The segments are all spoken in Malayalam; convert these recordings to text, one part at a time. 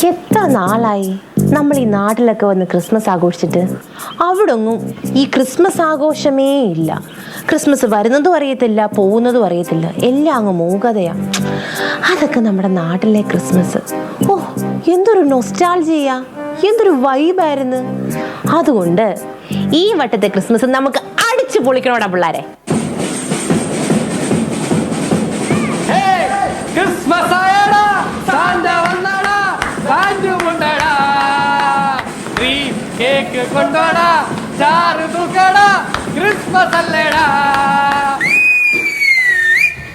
എത്ര നാളായി നമ്മൾ ഈ നാട്ടിലൊക്കെ വന്ന് ക്രിസ്മസ് ആഘോഷിച്ചിട്ട്. അവിടെ ഒന്നും ഈ ക്രിസ്മസ് ആഘോഷമേ ഇല്ല. ക്രിസ്മസ് വരുന്നതും അറിയത്തില്ല, പോകുന്നതും അറിയത്തില്ല, എല്ലാം അങ്ങ് മൂകതയാ. അതൊക്കെ നമ്മുടെ നാട്ടിലെ ക്രിസ്മസ്. ഓ, എന്തൊരു നൊസ്റ്റാൾജിയ, എന്തൊരു വൈബായിരുന്നു. അതുകൊണ്ട് ഈ വട്ടത്തെ ക്രിസ്മസ് നമുക്ക് അടിച്ചു പൊളിക്കണോടാ പിള്ളാരെ. ക്രിസ്മസ് ആയടാ, സാന്റ വന്നടാ, സാന്റു കൊണ്ടടാ, ട്രീ കേക്ക് കൊണ്ടോടാ, ചാറ് തൂക്കടാ, ക്രിസ്മസ് അല്ലേടാ.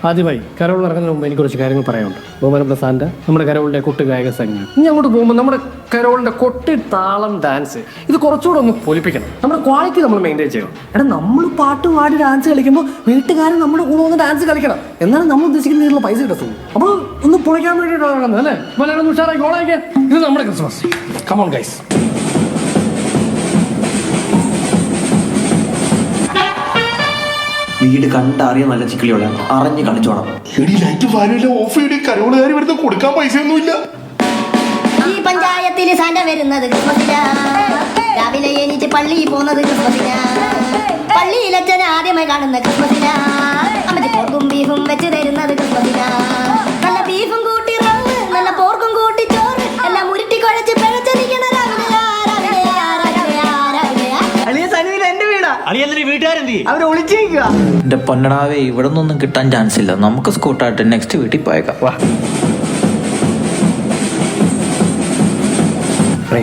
ആദ്യമായി കരോൾ ഇറങ്ങുന്നതിന് മുമ്പ് എനിക്ക് കുറച്ച് കാര്യങ്ങൾ പറയാനുണ്ട്. ബഹുമാനപ്പെട്ട സാന്റ, നമ്മുടെ കരോളിന്റെ കൊട്ട് ഗായക സംഘം ഇനി അങ്ങോട്ട് പോകുമ്പോൾ നമ്മുടെ കരോളിന്റെ കൊട്ടി താളം ഡാൻസ് ഇത് കുറച്ചുകൂടെ ഒന്ന് പൊലിപ്പിക്കണം. നമ്മുടെ ക്വാളിറ്റി നമ്മൾ മെയിൻറ്റെയിൻ ചെയ്യണം. എടാ, നമ്മൾ പാട്ട് പാടി ഡാൻസ് കളിക്കുമ്പോൾ വീട്ടുകാരൻ നമ്മുടെ കൂടെ ഒന്ന് ഡാൻസ് കളിക്കണം. എന്നാലും നമ്മൾ ഉദ്ദേശിക്കുന്ന രീതിയിലുള്ള പൈസ കിട്ടത്തുള്ളൂ. അപ്പോൾ ഒന്ന് പൊളിക്കാൻ വേണ്ടിയിട്ടാണ് ഇറങ്ങുന്നത് അല്ലേ? വളരെ ഒന്ന് ഉഷാറാക്കി ഓളാക്കിയ ഇത് നമ്മുടെ ക്രിസ്മസ്. Come on guys. വീട് കണ്ടറിയ നല്ല ചിക്കിളിയോടെ അറിഞ്ഞ് കളിച്ചോണം. കൊടുക്കാൻ പൈസയൊന്നുമില്ല. ഈ പഞ്ചായത്തിൽ സാന്റ വരുന്നത് ക്രിസ്മസിനാ. രാവിലെ എണീറ്റ് പള്ളിയിൽ പോകുന്നത് ക്രിസ്മസിനാ. പള്ളിയിൽ അച്ഛനെ ആദ്യമായി കാണുന്ന ക്രിസ്മസിനാ. അമ്മച്ചി പോർക്കും ബീഫും വെച്ച് തരുന്നത് ക്രിസ്മസിനാ. നല്ല ബീഫും കൂട്ടി റവ്, നല്ല പോർക്കും കൂട്ടി ചോറ്, എല്ലാം ഉരുട്ടി കുഴച്ച് പിഴച്ചിരിക്കണ രാവിലെയാ, രാവിലെയാ, രാവിലെയാ, രാവിലെയാ. എന്റെ പൊന്നടാവേ, ഇവിടെ നിന്നൊന്നും കിട്ടാൻ ചാൻസ് ഇല്ല. നമുക്ക് സ്കൂട്ടായിട്ട് നെക്സ്റ്റ് വീട്ടിൽ പോയേക്കാം. വാ.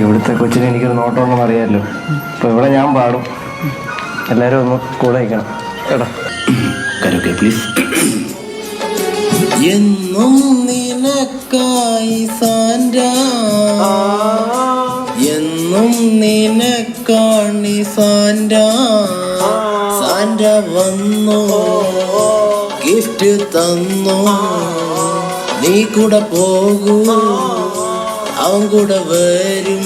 ഇവിടുത്തെ കൊച്ചിനെ എനിക്കൊരു നോട്ടമൊന്നും അറിയാമല്ലോ. അപ്പൊ ഇവിടെ ഞാൻ പാടും, എല്ലാരും ഒന്ന് കൂടെ വയ്ക്കണം കേട്ടോ. Karaoke please. എന്നും നിനക്കായി സാന്റ, എന്നും നിനക്കാണി സാന്റ. സാന്റ വന്നു, ഗിഫ്റ്റ് തന്നു, നീ കൂടെ പോകൂ, അവൻ കൂടെ വരും.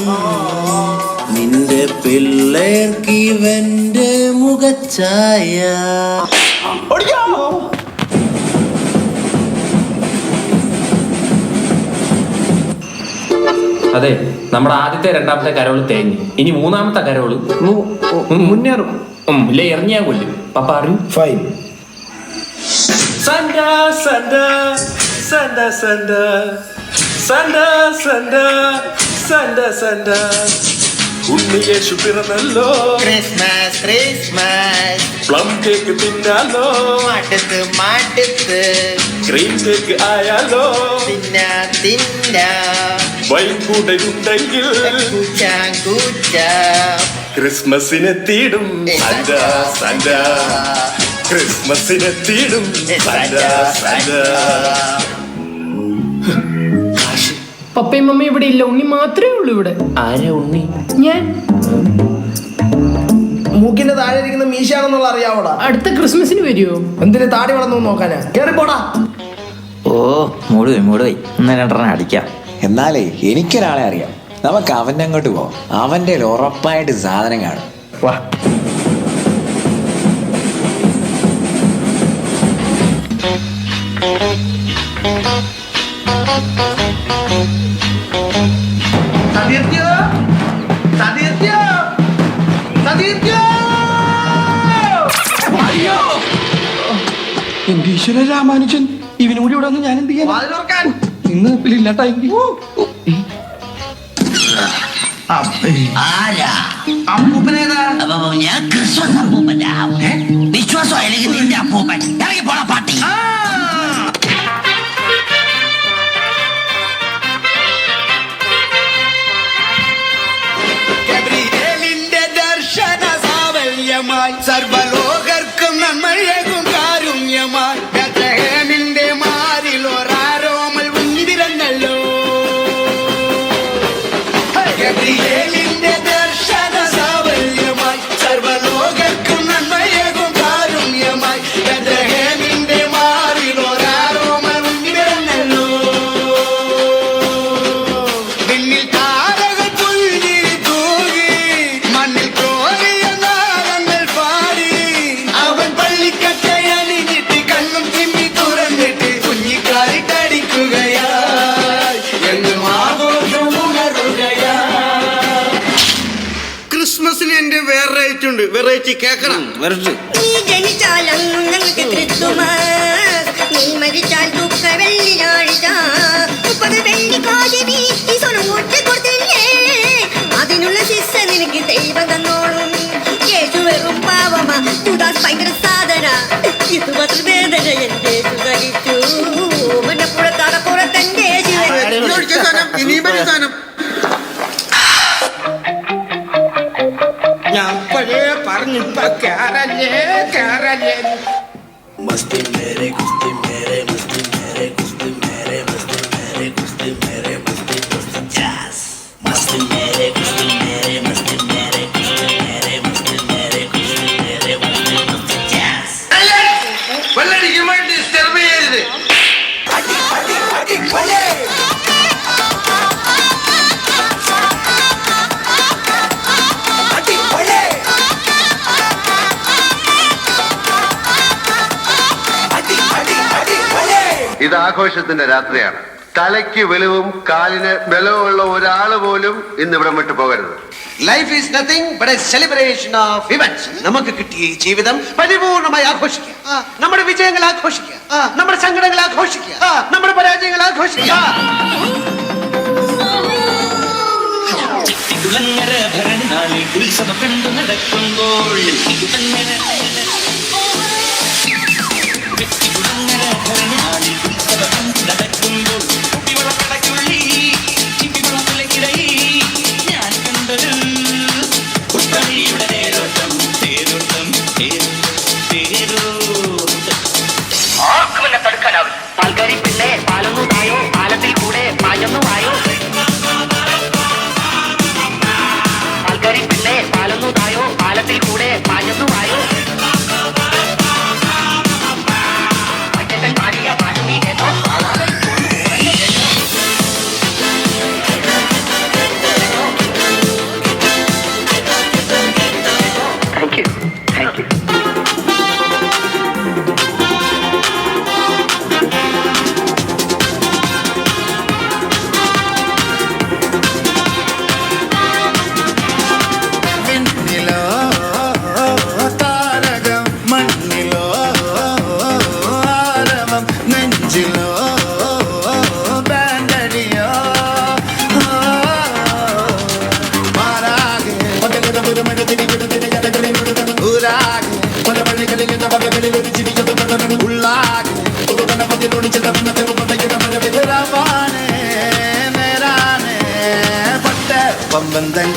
നിന്റെ പിള്ളേർക്ക് ഇവന്റെ മുഖച്ഛായ. അതെ, നമ്മുടെ ആദ്യത്തെ രണ്ടാമത്തെ കരോള് തേഞ്ഞ്, ഇനി മൂന്നാമത്തെ കരോള് മുന്നേറും. ഇല്ല, എറിഞ്ഞാ കൊല്ലും. പപ്പ അറിയും. Fine. Santa, Santa, Santa, Santa, Santa, Santa, Santa, Santa. ഉണ്ണിയേശു പിറന്നല്ലോ, ക്രിസ്മസ് ക്രിസ്മസ്, പ്ലം കേക്ക് തിന്നാലോ, മാട്ടത്ത് മാട്ടത്ത്, ക്രീം കേക്ക് ആയാലോ, തിന്ന തിന്ന, വൈൻ കൂടെ ഉണ്ടെങ്കിൽ കൂച്ച കൂച്ച. ക്രിസ്മസിനെത്തിയിടും സാന്റ, സാന്റ, ക്രിസ്മസിനെത്തിയിടും സാന്റ, സാന്റ. പപ്പയും മമ്മയും ഇവിടെ ഇല്ല, ഉണ്ണി മാത്രമേ ഉള്ളൂ ഇവിടെ. ആരാ ഉണ്ണി? ഞാൻ മൂക്കിന്റെ താഴെ ഇരിക്കുന്ന മീശയാണെന്നുള്ള അറിയാവോടാ? അടുത്ത ക്രിസ്മസിന് വരുമോ? എന്തിന് താടി വളർന്നു നോക്കാനാ? കേറിപ്പോടാ. ഓ, മൂടുപോയി മൂടുപോയി. ഒന്ന് രണ്ടെണ്ണം അടിക്കാം. എന്നാലേ എനിക്കൊരാളെ അറിയാം. നമുക്ക് അവൻ്റെ അങ്ങോട്ട് പോവാം. അവൻ്റെ ഉറപ്പായിട്ട് സാധനം കാണും. വാ. എന്റെ ഈശ്വര രാമാനുജൻ, ഇവനൂടി ഇവിടെ വന്ന് ഞാൻ എന്ത് ചെയ്യാൻ? ഇന്ന് ഇല്ലാട്ടാ എനിക്ക്. ഞാൻ ക്രിസ്മസ് അപ്പൂപ്പന്റെ വിശ്വാസം അല്ലെങ്കിൽ നിന്റെ അപ്പൂപ്പൻ ഇറങ്ങി പോണ പാട്ടി. ഗബ്രിയേലിന്റെ ദർശന സാവല്യമായി, സർവലോകർക്കും നന്മയേകും കാരുണ്യമായി, ബെത്ലഹേമിന്റെ മാറിൽ ഒരാരോമൽ ഉന്നിരന്നല്ലോ. ഗബ്രിയേലിന്റെ ദർശന സാവല്യമായി, സർവലോകർക്കും നന്മയേകും കാരുണ്യമായി, ബെത്ലഹേമിന്റെ മാറിൽ ഒരാരോമൽ ഉന്നിരന്നല്ലോ. പിന്നിൽ താരകൾ പുൽകിരി തൂകി, മണ്ണിൽ കോരിയ നാളങ്ങൾ പാടി, അവൻ പള്ളിക്കട്ടയണിഞ്ഞിട്ട് കണ്ണും ചിമ്മി തുറന്നിട്ട് കുഞ്ഞിക്കാരി കടിക്കുകയായി. എന്നും ആഘോഷവും എന്റെ വെറൈറ്റി ഉണ്ട്, വെറൈറ്റി കേക്കണം. നീ ജനിച്ചാലങ്ങും ഞങ്ങൾക്ക് ക്രിസ്തുമസ്, നീ മരിച്ചാൽ ദുഃഖ വെള്ളിയാഴ്ച. 30 വെള്ളിക്കാശ് വീട്ടി സ്വനമൂട്ടി കൊടുത്തില്ലേ, അതിനുള്ള ശിക്ഷ നിനക്ക് ദൈവം തന്നോളും. യേശു വെറും പാവമാ, യുദാസ് ഭയങ്കര സാധന. ഇത് മാത്രം വേദന എന്റെ യേശു സഹിച്ചു. മണ്ണപ്പുറത്തടപ്പുറത്തെന്റെ യേശു. ഞാൻ പഴയ പറഞ്ഞിപ്പ കേറല്ലേ കേറല്ലേ. मस्ती मेरे कुश्ती मेरे मस्ती मेरे कुश्ती मेरे मस्ती मेरे कुश्ती मेरे मस्ती कुश्ती जैस मस्ती मेरे कुश्ती मेरे मस्ती मेरे कुश्ती मेरे मस्ती मेरे कुश्ती मेरे मस्ती कुश्ती जैस വെള്ളടിക്കാൻ വേണ്ടി ഡിസ്റ്റർബ് ചെയ്യരുത്. ഇത് ആഘോഷത്തിന്റെ രാത്രിയാണ്. തലയ്ക്ക് വെളിവും കാലിന് ബലവുമുള്ള ഒരാൾ പോലും ഇന്ന് ഇവിടം വിട്ടു പോകരുത്. Life is nothing but A celebration of events. നമുക്ക് കിട്ടിയ ഈ ജീവിതം പരിപൂർണമായി ആഘോഷിക്കുക. നമ്മുടെ വിജയങ്ങൾ ആഘോഷിക്കുക, നമ്മുടെ സങ്കടങ്ങൾ ആഘോഷിക്കുക, നമ്മുടെ പരാജയങ്ങൾ ആഘോഷിക്കുക. ഭരണനാളിൽ ഉത്സവം കണ്ടു നടക്കുമ്പോൾ ഞാൻ കണ്ടത് പുത്തളിയുടെ തേരോട്ടം തേരോട്ടം ആർക്കും എന്നെ തടുക്കാനാവും. പാൽക്കാരി പിന്നെ പാലൊന്നു തായോ, പാലത്തിൽ കൂടെ പായൊന്നു വായോ. പാൽക്കാരി പിന്നെ പാലൊന്നു തായോ, പാലത്തിൽ കൂടെ പായൊന്നു വായോ. മറ്റൻ പാടിയ പാട്ട് നീ കേട്ടോ. Thank you thank you.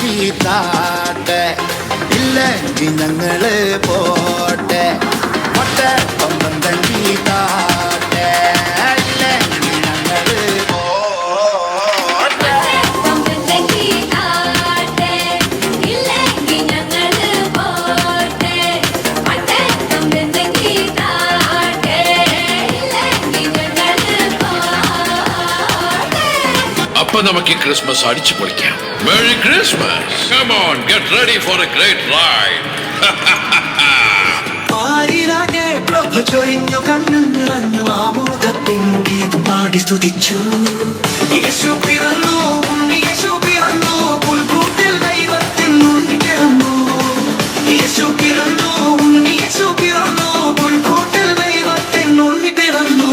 പമ്പന്തീത്താട്ടെ ഇല്ലെങ്കിൽ ഞങ്ങള് പോട്ടെ. പമ്പന്തീത്താട്ടെ ഇല്ലെങ്കിൽ ഞങ്ങള് പോട്ടെ. അപ്പൊ നമുക്ക് ക്രിസ്മസ് അടിച്ചു പൊളിക്കാം. Merry Christmas. Come on, get ready for a great ride. ചൊരിഞ്ഞു കണ്ണു നിറഞ്ഞു ആമോദത്തിൻ ഗീതം പാടി സ്തുതിച്ചു. യേശു പിറന്നു, യേശു പിറന്നു, പുൽക്കൂട്ടിൽ ദൈവത്തിൻ ഉണ്ണി പിറന്നു. യേശു പിറന്നു, യേശു പിറന്നു, പുൽക്കൂട്ടിൽ ദൈവത്തിൻ ഉണ്ണി പിറന്നു.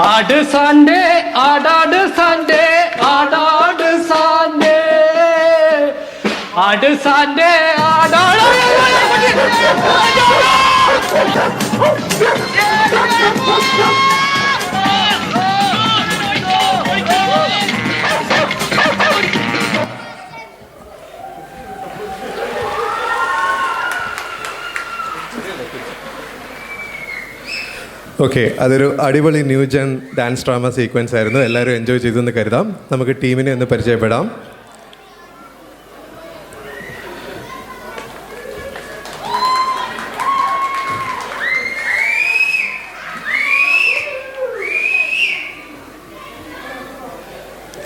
ആട് സാൻഡേ ആടാട് സാൻഡേ ആടാട് സാൻഡേ ആട് സാൻഡേ ആടാട് ഓക്കെ, അതൊരു അടിപൊളി new gen dance drama sequence ആയിരുന്നു. എല്ലാവരും എൻജോയ് ചെയ്തു എന്ന് കരുതാം. നമുക്ക് ടീമിനെ ഒന്ന് പരിചയപ്പെടാം.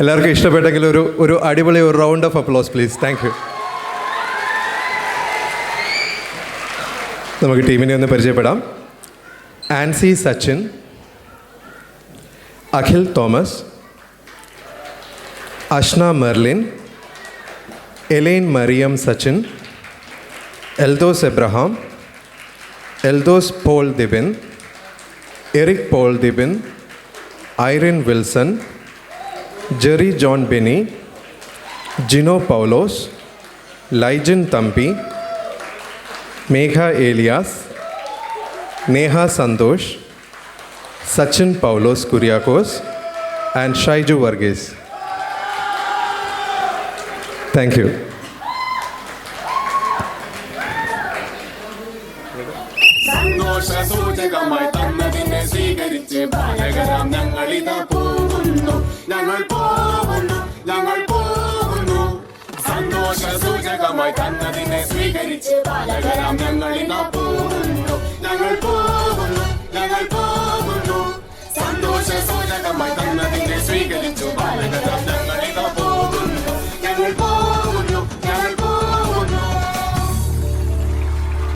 എല്ലാവർക്കും ഇഷ്ടപ്പെട്ടെങ്കിൽ ഒരു അടിപൊളി ഒരു round of applause please. Thank you. നമുക്ക് ടീമിനെ ഒന്ന് പരിചയപ്പെടാം. Ancy Sachin, Akhil Thomas, Ashna Merlin, Elaine Mariyam Sachin, Eldhose Abraham, Eldhose Paul Dibin, Eric Paul Dibin, Irene Wilson, Jerry John Beny, Gino Paulose, Laijan Thampi, Megha Eliyas, Neha Santhosh, Sachin Paulose Kuriakose and Shaiju Varghese. Thank you. സന്തോഷസൂചകമായി തന്നതിനെ സ്വീകരിച്ച് ബാലകരാം ഞങ്ങളിതാ പോകുന്നു, ഞങ്ങൾ പോകുന്നു, ഞങ്ങൾ പോകുന്നു. സന്തോഷസൂചകമായി തന്നതിനെ സ്വീകരിച്ച് ബാലകരാം ഞങ്ങൾ